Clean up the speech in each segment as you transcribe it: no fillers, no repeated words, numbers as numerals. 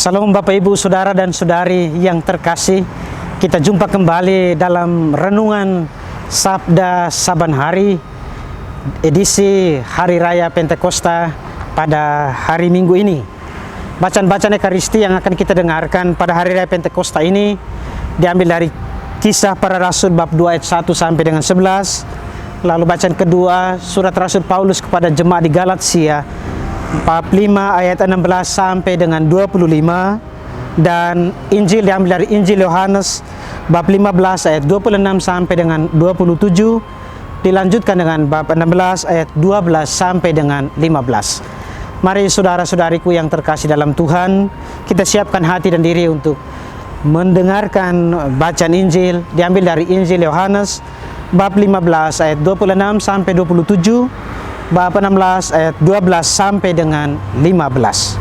Salam Bapak Ibu Saudara dan Saudari yang terkasih. Kita jumpa kembali dalam renungan Sabda Saban Hari, edisi Hari Raya Pentakosta pada hari Minggu ini. Bacaan-bacaan Ekaristi yang akan kita dengarkan pada Hari Raya Pentakosta ini diambil dari Kisah Para Rasul bab 2 ayat 1 sampai dengan 11. Lalu bacaan kedua, Surat Rasul Paulus kepada jemaat di Galatia bab 5 ayat 16 sampai dengan 25, dan Injil diambil dari Injil Yohanes bab 15 ayat 26 sampai dengan 27, dilanjutkan dengan bab 16 ayat 12 sampai dengan 15. Mari saudara-saudariku yang terkasih dalam Tuhan, kita siapkan hati dan diri untuk mendengarkan bacaan Injil diambil dari Injil Yohanes bab 15 ayat 26 sampai 27, bab 16 ayat 12 sampai dengan 15.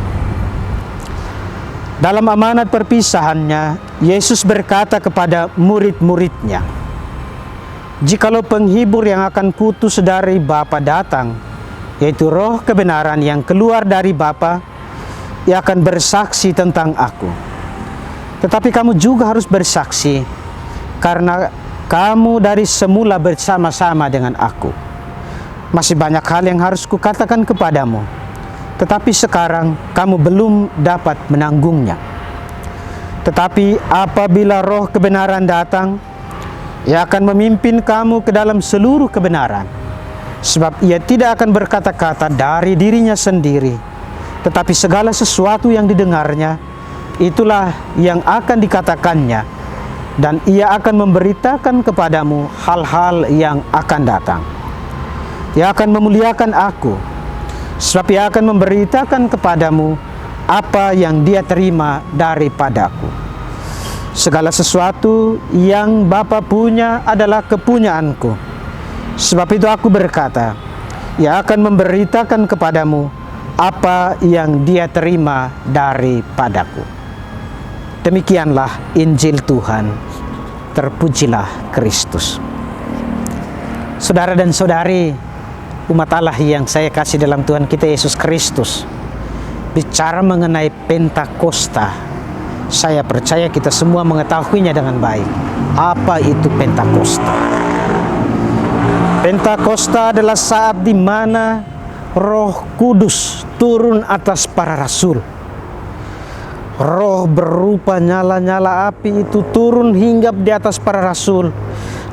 Dalam amanat perpisahannya, Yesus berkata kepada murid-muridnya, "Jikalau penghibur yang akan kutus dari Bapa datang, yaitu Roh kebenaran yang keluar dari Bapa, ia akan bersaksi tentang aku. Tetapi kamu juga harus bersaksi, karena kamu dari semula bersama-sama dengan aku. Masih banyak hal yang harus kukatakan kepadamu, tetapi sekarang kamu belum dapat menanggungnya. Tetapi apabila Roh kebenaran datang, ia akan memimpin kamu ke dalam seluruh kebenaran. Sebab ia tidak akan berkata-kata dari dirinya sendiri, tetapi segala sesuatu yang didengarnya, itulah yang akan dikatakannya, dan ia akan memberitakan kepadamu hal-hal yang akan datang. Ia akan memuliakan aku, sebab ia akan memberitakan kepadamu apa yang dia terima daripadaku. Segala sesuatu yang Bapa punya adalah kepunyaanku. Sebab itu aku berkata, ia akan memberitakan kepadamu apa yang dia terima daripadaku." Demikianlah Injil Tuhan. Terpujilah Kristus. Saudara dan saudari, umat Allah yang saya kasih dalam Tuhan kita Yesus Kristus, bicara mengenai Pentakosta, saya percaya kita semua mengetahuinya dengan baik. Apa itu Pentakosta? Pentakosta adalah saat di mana Roh Kudus turun atas para rasul. Roh berupa nyala-nyala api itu turun hinggap di atas para rasul,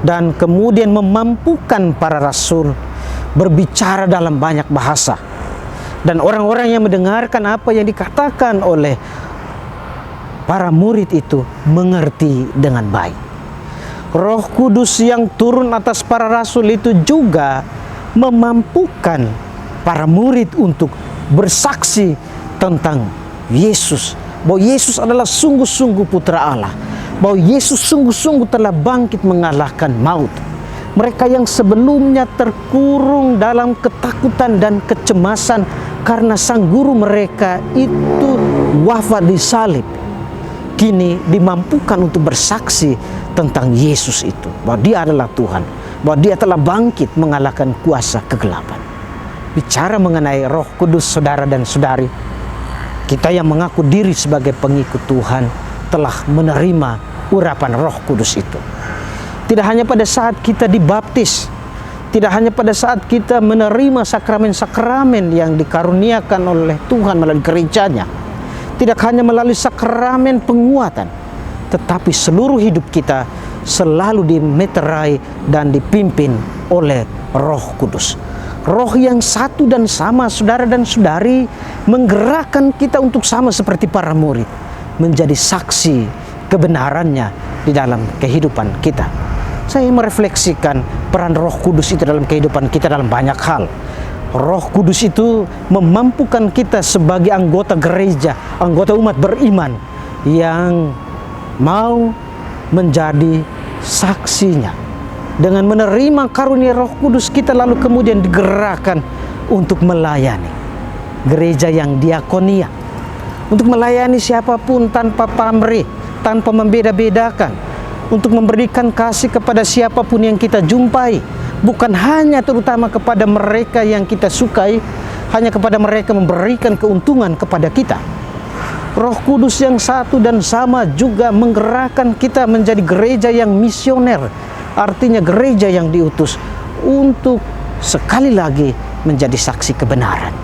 dan kemudian memampukan para rasul berbicara dalam banyak bahasa, dan orang-orang yang mendengarkan apa yang dikatakan oleh para murid itu mengerti dengan baik. Roh Kudus yang turun atas para rasul itu juga memampukan para murid untuk bersaksi tentang Yesus, bahwa Yesus adalah sungguh-sungguh putra Allah, bahwa Yesus sungguh-sungguh telah bangkit mengalahkan maut. Mereka yang sebelumnya terkurung dalam ketakutan dan kecemasan karena sang guru mereka itu wafat di salib, kini dimampukan untuk bersaksi tentang Yesus itu, bahwa dia adalah Tuhan, bahwa dia telah bangkit mengalahkan kuasa kegelapan. Bicara mengenai Roh Kudus, saudara dan saudari, kita yang mengaku diri sebagai pengikut Tuhan telah menerima urapan Roh Kudus itu. Tidak hanya pada saat kita dibaptis, tidak hanya pada saat kita menerima sakramen-sakramen yang dikaruniakan oleh Tuhan melalui gerejanya, tidak hanya melalui sakramen penguatan, tetapi seluruh hidup kita selalu dimeterai dan dipimpin oleh Roh Kudus. Roh yang satu dan sama, saudara dan saudari, menggerakkan kita untuk sama seperti para murid, menjadi saksi kebenarannya di dalam kehidupan kita. Saya merefleksikan peran Roh Kudus itu dalam kehidupan kita dalam banyak hal. Roh Kudus itu memampukan kita sebagai anggota gereja, anggota umat beriman yang mau menjadi saksinya. Dengan menerima karunia Roh Kudus, kita lalu kemudian digerakkan untuk melayani gereja yang diakonia, untuk melayani siapapun tanpa pamrih, tanpa membeda-bedakan, untuk memberikan kasih kepada siapapun yang kita jumpai, bukan hanya terutama kepada mereka yang kita sukai, hanya kepada mereka memberikan keuntungan kepada kita, Roh Kudus yang satu dan sama juga menggerakkan kita menjadi gereja yang misioner, artinya gereja yang diutus untuk sekali lagi menjadi saksi kebenaran.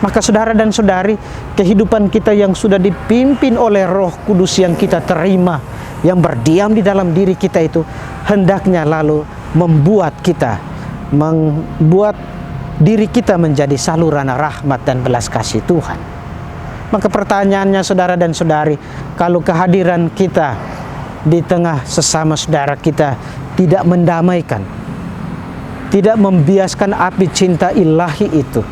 Maka saudara dan saudari, kehidupan kita yang sudah dipimpin oleh Roh Kudus yang kita terima, yang berdiam di dalam diri kita itu, hendaknya lalu membuat diri kita menjadi saluran rahmat dan belas kasih Tuhan. Maka pertanyaannya saudara dan saudari, kalau kehadiran kita di tengah sesama saudara kita tidak mendamaikan, tidak membiaskan api cinta ilahi itu,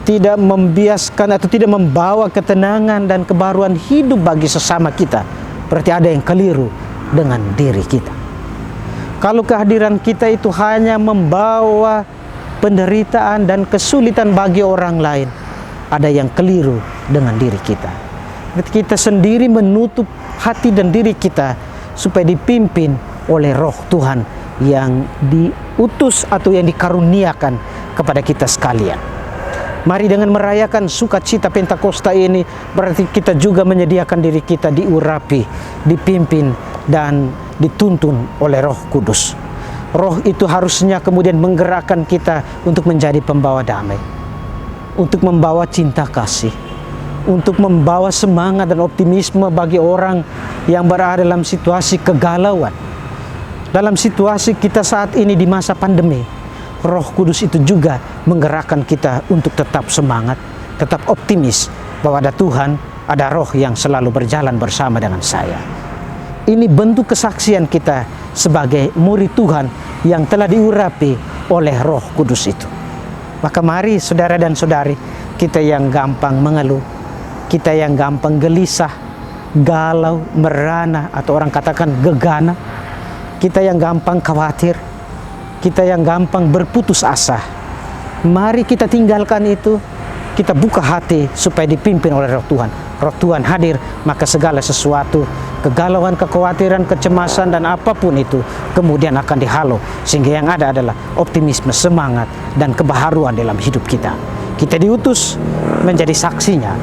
tidak membiaskan atau tidak membawa ketenangan dan kebaruan hidup bagi sesama kita, berarti ada yang keliru dengan diri kita. Kalau kehadiran kita itu hanya membawa penderitaan dan kesulitan bagi orang lain, ada yang keliru dengan diri kita. Kita sendiri menutup hati dan diri kita supaya dipimpin oleh Roh Tuhan yang diutus atau yang dikaruniakan kepada kita sekalian. Mari dengan merayakan sukacita Pentakosta ini, berarti kita juga menyediakan diri kita diurapi, dipimpin dan dituntun oleh Roh Kudus. Roh itu harusnya kemudian menggerakkan kita untuk menjadi pembawa damai, untuk membawa cinta kasih, untuk membawa semangat dan optimisme bagi orang yang berada dalam situasi kegalauan. Dalam situasi kita saat ini di masa pandemi, Roh Kudus itu juga menggerakkan kita untuk tetap semangat, tetap optimis bahwa ada Tuhan, ada Roh yang selalu berjalan bersama dengan saya. Ini bentuk kesaksian kita sebagai murid Tuhan yang telah diurapi oleh Roh Kudus itu. Maka mari saudara dan saudari, kita yang gampang mengeluh, kita yang gampang gelisah, galau, merana, atau orang katakan gegana, kita yang gampang khawatir, kita yang gampang berputus asa, mari kita tinggalkan itu, kita buka hati supaya dipimpin oleh Roh Tuhan. Roh Tuhan hadir, maka segala sesuatu, kegalauan, kekhawatiran, kecemasan, dan apapun itu kemudian akan dihalau, sehingga yang ada adalah optimisme, semangat, dan kebaharuan dalam hidup kita. Kita diutus menjadi saksinya,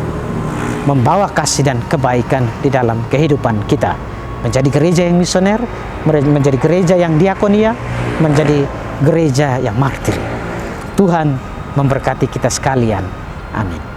membawa kasih dan kebaikan di dalam kehidupan kita, menjadi gereja yang misioner, menjadi gereja yang diakonia, menjadi gereja yang martir. Tuhan memberkati kita sekalian. Amin.